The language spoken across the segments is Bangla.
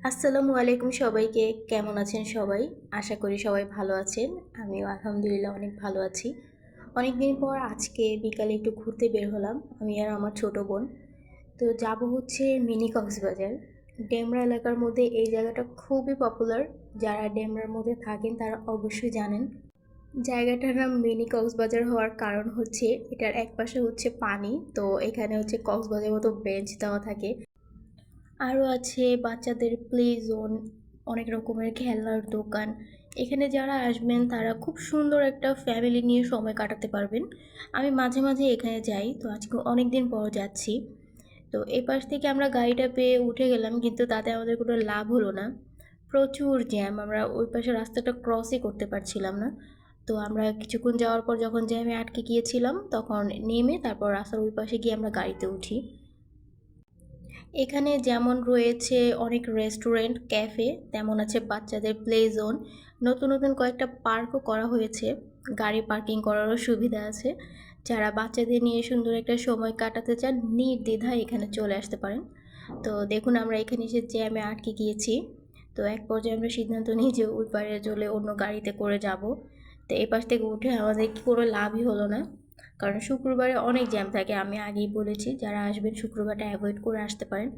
আসসালামু আলাইকুম সবাইকে। কেমন আছেন সবাই? আশা করি সবাই ভালো আছেন। আমিও আলহামদুলিল্লাহ অনেক ভালো আছি। অনেকদিন পর আজকে বিকালে একটু ঘুরতে বের হলাম, আমি আর আমার ছোট বোন। তো যাব হচ্ছে মিনি কক্সবাজার। ডেমরা এলাকার মধ্যে এই জায়গাটা খুবই পপুলার। যারা ডেমরার মধ্যে থাকেন তারা অবশ্যই জানেন। জায়গাটার নাম মিনি কক্সবাজার হওয়ার কারণ হচ্ছে এটার একপাশে হচ্ছে পানি, তো এখানে হচ্ছে কক্সবাজারের মতো বেঞ্চ দেওয়া থাকে। আরও আছে বাচ্চাদের প্লে জোন, অনেক রকমের খেলনার দোকান। এখানে যারা আসবেন তারা খুব সুন্দর একটা ফ্যামিলি নিয়ে সময় কাটাতে পারবেন। আমি মাঝে মাঝে এখানে যাই, তো আজকে অনেক দিন পর যাচ্ছি। তো এই পাশ থেকে আমরা গাড়িটা পেয়ে উঠে গেলাম, কিন্তু তাতে আমাদের কোনো লাভ হলো না। প্রচুর জ্যাম, আমরা ওই পাশে রাস্তাটা ক্রসই করতে পারছিলাম না। তো আমরা কিছুক্ষণ যাওয়ার পর যখন জ্যামে আটকে গিয়েছিলাম তখন নেমে তারপর রাস্তার ওই পাশে গিয়ে আমরা গাড়িতে উঠি। এখানে যেমন রয়েছে অনেক রেস্টুরেন্ট, ক্যাফে, তেমন আছে বাচ্চাদের প্লে জোন। নতুন নতুন কয়েকটা পার্কও করা হয়েছে, গাড়ি পার্কিং করারও সুবিধা আছে। যারা বাচ্চাদের নিয়ে সুন্দর একটা সময় কাটাতে চান নির্দ্বিধায় এখানে চলে আসতে পারেন। তো দেখুন আমরা এখানে এসে জ্যামে আটকে গিয়েছি। তো এক পর্যায়ে আমরা সিদ্ধান্ত নিই যে ওই পারে চলে অন্য গাড়িতে করে যাব। তো এই পাশ থেকে উঠে আমাদের কি কোনো লাভই হলো না, কারণ শুক্রবারে অনেক জ্যাম থাকে। আমি আগেই বলেছি যারা আসবেন শুক্রবারটা অ্যাভয়েড করে আসতে পারেন।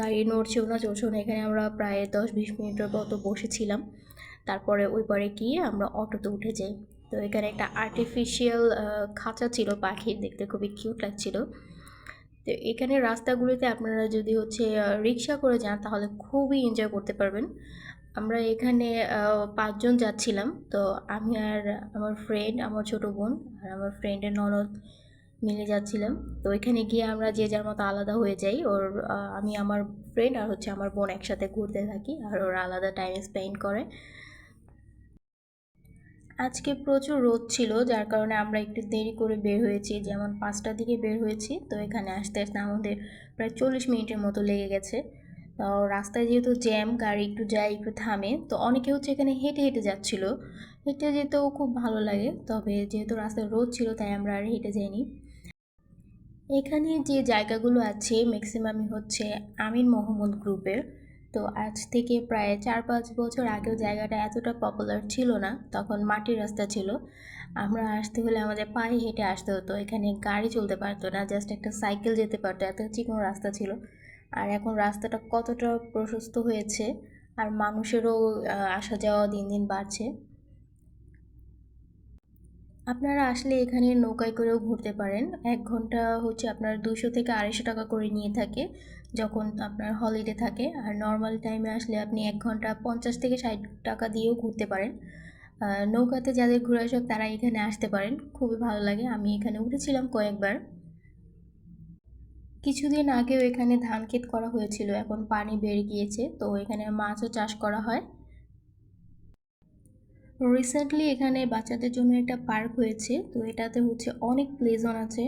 গাড়ি নড়ছেও না চলছেও না, এখানে আমরা প্রায় 10-20 মিনিটের মতো বসেছিলাম। তারপরে ওই পারে গিয়ে আমরা অটোতে উঠে যাই। তো এখানে একটা আর্টিফিশিয়াল খাঁচা ছিল পাখির, দেখতে খুবই কিউট লাগছিল। তো এখানে রাস্তাগুলোতে আপনারা যদি হচ্ছে রিক্সা করে যান তাহলে খুবই এনজয় করতে পারবেন। আমরা এখানে ৫ জন যাচ্ছিলাম। তো আমি আর আমার ফ্রেন্ড, আমার ছোট বোন আর আমার ফ্রেন্ডের ননদ মিলে যাচ্ছিলাম। তো ওইখানে গিয়ে আমরা যে যার মতো আলাদা হয়ে যাই। আমি আমার ফ্রেন্ড আর হচ্ছে আমার বোন একসাথে ঘুরতে থাকি, আর ওরা আলাদা টাইম স্পেন্ড করে। আজকে প্রচুর রোদ ছিল, যার কারণে আমরা একটু দেরি করে বের হয়েছি, যেমন ৫টার দিকে বের হয়েছি। তো এখানে আসতে আসতে আমাদের প্রায় ৪০ মিনিটের মতো লেগে গেছে। তো রাস্তায় যেহেতু জ্যাম, গাড়ি একটু যায় একটু থামে, তো অনেকে হচ্ছে এখানে হেঁটে হেঁটে যাচ্ছিল। হেঁটে যেতেও খুব ভালো লাগে, তবে যেহেতু রাস্তায় রোদ ছিল তাই আমরা আর হেঁটে যাইনি। এখানে যে জায়গাগুলো আছে ম্যাক্সিমামই হচ্ছে আমিন মোহাম্মদ গ্রুপের। তো আজ থেকে প্রায় ৪-৫ বছর আগেও জায়গাটা এতটা পপুলার ছিল না, তখন মাটির রাস্তা ছিল। আমরা আসতে হলে আমাদের পায়ে হেঁটে আসতে হতো, এখানে গাড়ি চলতে পারতো না, জাস্ট একটা সাইকেল যেতে পারতো, এত চিকন রাস্তা ছিল। আর এখন রাস্তাটা কতটা প্রশস্ত হয়েছে, আর মানুষেরও আসা যাওয়া দিন দিন বাড়ছে। আপনারা আসলে এখানে নৌকায় করেও ঘুরতে পারেন। ১ ঘন্টা হচ্ছে আপনার ২০০ থেকে ২৫০ টাকা করে নিয়ে থাকে যখন আপনার হলিডে থাকে। আর নর্মাল টাইমে আসলে আপনি ১ ঘন্টা ৫০ থেকে ৬০ টাকা দিয়েও ঘুরতে পারেন। নৌকাতে যাদের ঘোরার শখ তারা এখানে আসতে পারেন, খুবই ভালো লাগে। আমি এখানে উঠেছিলাম কয়েকবার। কিছুদিন আগেও এখানে ধান ক্ষেত করা হয়েছিল, এখন পানি বেড়ে গিয়েছে, তো এখানে মাছও চাষ করা হয়। রিসেন্টলি এখানে বাচ্চাদের জন্য একটা পার্ক হয়েছে, তো এটাতে হচ্ছে অনেক প্লে জোন আছে,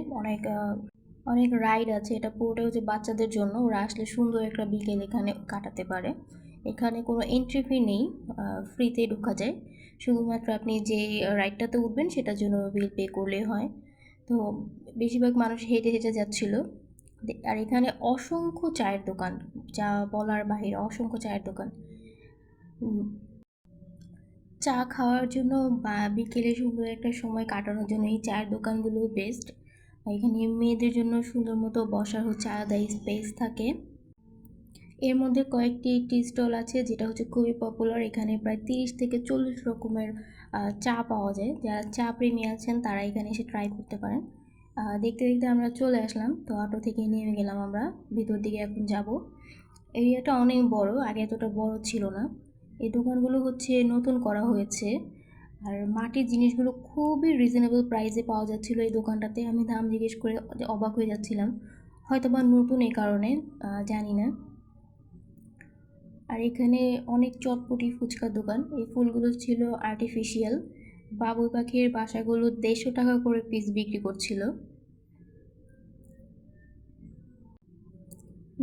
অনেক রাইড আছে। এটা পুরোটা হচ্ছে বাচ্চাদের জন্য, ওরা আসলে সুন্দর একটা বিকেল এখানে কাটাতে পারে। এখানে কোনো এন্ট্রি ফি নেই, ফ্রিতেই ঢোকা যায়। শুধুমাত্র আপনি যে রাইডটাতে উঠবেন সেটার জন্য বিল পে করলেই হয়। তো বেশিরভাগ মানুষ হেঁটে হেঁটে যাচ্ছিল। আর এখানে অসংখ্য চায়ের দোকান, যা বলার বাহিরে, অসংখ্য চায়ের দোকান। চা খাওয়ার জন্য বা বিকেলে সুন্দর একটা সময় কাটানোর জন্য এই চায়ের দোকানগুলো বেস্ট। এখানে মেয়েদের জন্য সুন্দর মতো বসার হচ্ছে আলাদা স্পেস থাকে। এর মধ্যে কয়েকটি টি স্টল আছে যেটা হচ্ছে খুবই পপুলার। এখানে প্রায় ৩০ থেকে ৪০ রকমের চা পাওয়া যায়। যারা চা প্রেমী আছেন তারা এখানে এসে ট্রাই করতে পারেন। দেখতে দেখতে আমরা চলে আসলাম, তো অটো থেকে নেমে গেলাম আমরা ভিতর দিকে এখন যাব। এরিয়াটা অনেক বড়, আগে এতটা বড় ছিল না। এই দোকানগুলো হচ্ছে নতুন করা হয়েছে, আর মাটির জিনিসগুলো খুবই রিজনেবল প্রাইসে পাওয়া যাচ্ছিল এই দোকানটাতে। আমি দাম জিজ্ঞেস করে অবাক হয়ে যাচ্ছিলাম, হয়তো বা নতুন এই কারণে, জানি না। আর এখানে অনেক চটপটি ফুচকার দোকান, এই ফুলগুলো ছিল আর্টিফিশিয়াল। বাবুই পাখির বাসাগুলো ১৫০ টাকা করে পিস বিক্রি করছিল।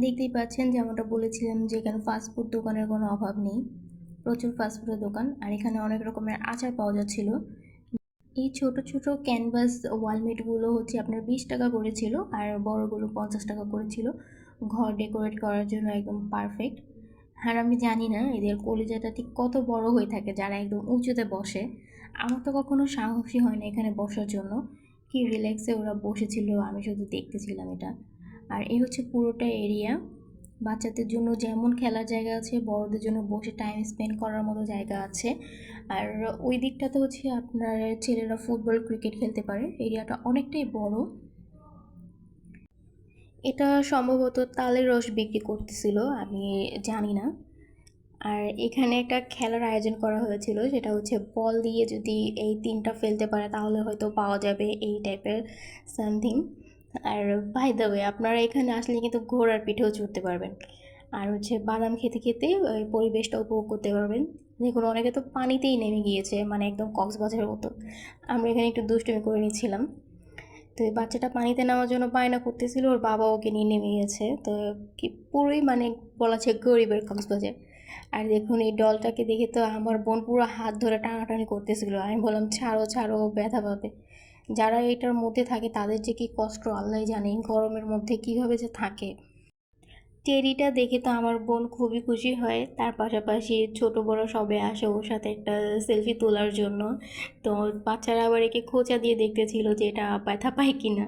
দেখতেই পাচ্ছেন যেমনটা বলেছিলাম যে এখানে ফাস্টফুড দোকানের কোনো অভাব নেই, প্রচুর ফাস্টফুডের দোকান। আর এখানে অনেক রকমের আচার পাওয়া যাচ্ছিল। এই ছোট ছোট ক্যানভাস ওয়ালমেটগুলো হচ্ছে আপনার ২০ টাকা করে ছিল, আর বড়গুলো ৫০ টাকা করে ছিল। ঘর ডেকোরেট করার জন্য একদম পারফেক্ট। আর আমি জানি না এদের কলিজাটা ঠিক কত বড় হয়ে থাকে যারা একদম উঁচুতে বসে। আমার তো কখনো সাহসই হয় না এখানে বসার জন্য। কি রিল্যাক্সে ওরা বসেছিল, আমি শুধু দেখতেছিলাম এটা। আর এই হচ্ছে পুরোটা এরিয়া। বাচ্চাদের জন্য যেমন খেলার জায়গা আছে, বড়দের জন্য বসে টাইম স্পেন্ড করার মতো জায়গা আছে। আর ওই দিকটাতে হচ্ছে আপনার ছেলেরা ফুটবল ক্রিকেট খেলতে পারে। এরিয়াটা অনেকটাই বড়। এটা সম্ভবত তালের রস বিক্রি করতেছিল, আমি জানি না। আর এখানে একটা খেলার আয়োজন করা হয়েছিল, সেটা হচ্ছে বল দিয়ে যদি এই 3টা ফেলতে পারে তাহলে হয়তো পাওয়া যাবে এই টাইপের সামথিং। আর বাই দ্য ওয়ে, আপনারা এখানে আসলে কিন্তু ঘোড়ার পিঠেও চড়তে পারবেন। আর হচ্ছে বাদাম খেতে খেতে ওই পরিবেশটা উপভোগ করতে পারবেন। দেখুন অনেকে তো পানিতেই নেমে গিয়েছে, মানে একদম কক্সবাজারের মতো। আমরা এখানে একটু দুষ্টুমি করে নিচ্ছিলাম। তো এই বাচ্চাটা পানিতে নামার জন্য বায়না করতেছিল, ওর বাবা ওকে নিয়ে নেমে গেছে। তো কি পুরোই মানে বলা যায় গরিবের কক্সবাজার। আর দেখুন এই ডলটাকে দেখে তো আমার বোন পুরো হাত ধরে টানাটানি করতেছিল। আমি বললাম ছাড়ো ছাড়ো, ব্যথা পাবে। যারা এটার মধ্যে থাকে তাদের যে কি কষ্ট আল্লাহ জানে, গরমের মধ্যে কিভাবে যে থাকে। টেরিটা দেখে তো আমার বোন খুবই খুশি হয়, তার পাশাপাশি ছোট বড় সবাই আসে ওর সাথে একটা সেলফি তোলার জন্য। তো বাচ্চারা আবার একে খোঁচা দিয়ে দেখতেছিল যে এটা ব্যথা পায় কিনা।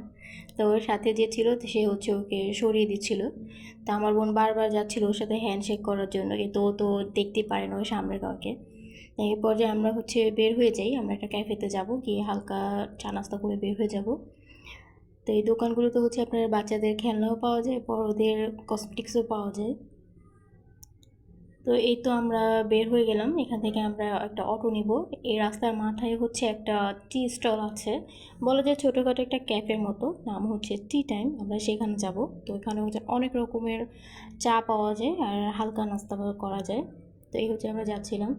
তো ওর সাথে যে ছিল সে হচ্ছে ওকে সরিয়ে দিচ্ছিল। তো আমার বোন বারবার যাচ্ছিল ওর সাথে হ্যান্ডশেক করার জন্য, কিন্তু ও তো দেখতেই পারে না ওর সামনের কাউকে। এই পর্যায়ে আমরা হচ্ছে বের হয়ে যাই, আমরা একটা ক্যাফেতে যাব, গিয়ে হালকা চা নাস্তা করে বের হয়ে যাব। তো এই দোকানগুলোতে হচ্ছে আপনার বাচ্চাদের খেলনাও পাওয়া যায়, বড়দের কসমেটিক্সও পাওয়া যায়। তো এই তো আমরা বের হয়ে গেলাম এখান থেকে, আমরা একটা অটো নিব। এই রাস্তার মাথায় হচ্ছে একটা টি স্টল আছে, বলা যায় ছোটোখাটো একটা ক্যাফের মতো, নাম হচ্ছে টি টাইম। আমরা সেখানে যাব। তো এখানে হচ্ছে অনেক রকমের চা পাওয়া যায় আর হালকা নাস্তা করা যায়। তো এই হচ্ছে আমরা যাচ্ছিলাম।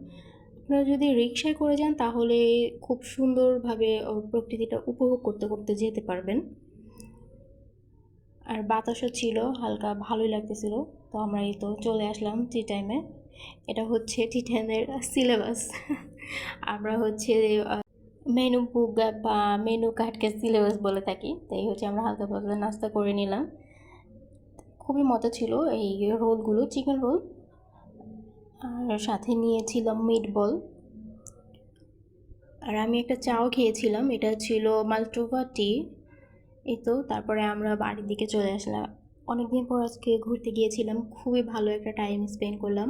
আপনারা যদি রিক্সায় করে যান তাহলে খুব সুন্দরভাবে প্রকৃতিটা উপভোগ করতে করতে যেতে পারবেন। আর বাতাসও ছিল হালকা, ভালোই লাগতেছিল। তো আমরা এই তো চলে আসলাম টি টাইমে। এটা হচ্ছে টি টাইমের সিলেবাস। আমরা হচ্ছে মেনু বুক বা মেনু কার্ডকে সিলেবাস বলে থাকি। তাই হচ্ছে আমরা হালকা পাতলা নাস্তা করে নিলাম। খুবই মজা ছিল এই রোলগুলো, চিকেন রোল। আর সাথে নিয়েছিলাম মিট বল। আর আমি একটা চাও খেয়েছিলাম, এটা ছিল মালটোভা টি। এই তো তারপরে আমরা বাড়ির দিকে চলে আসলাম। অনেকদিন পর আজকে ঘুরতে গিয়েছিলাম, খুবই ভালো একটা টাইম স্পেন্ড করলাম।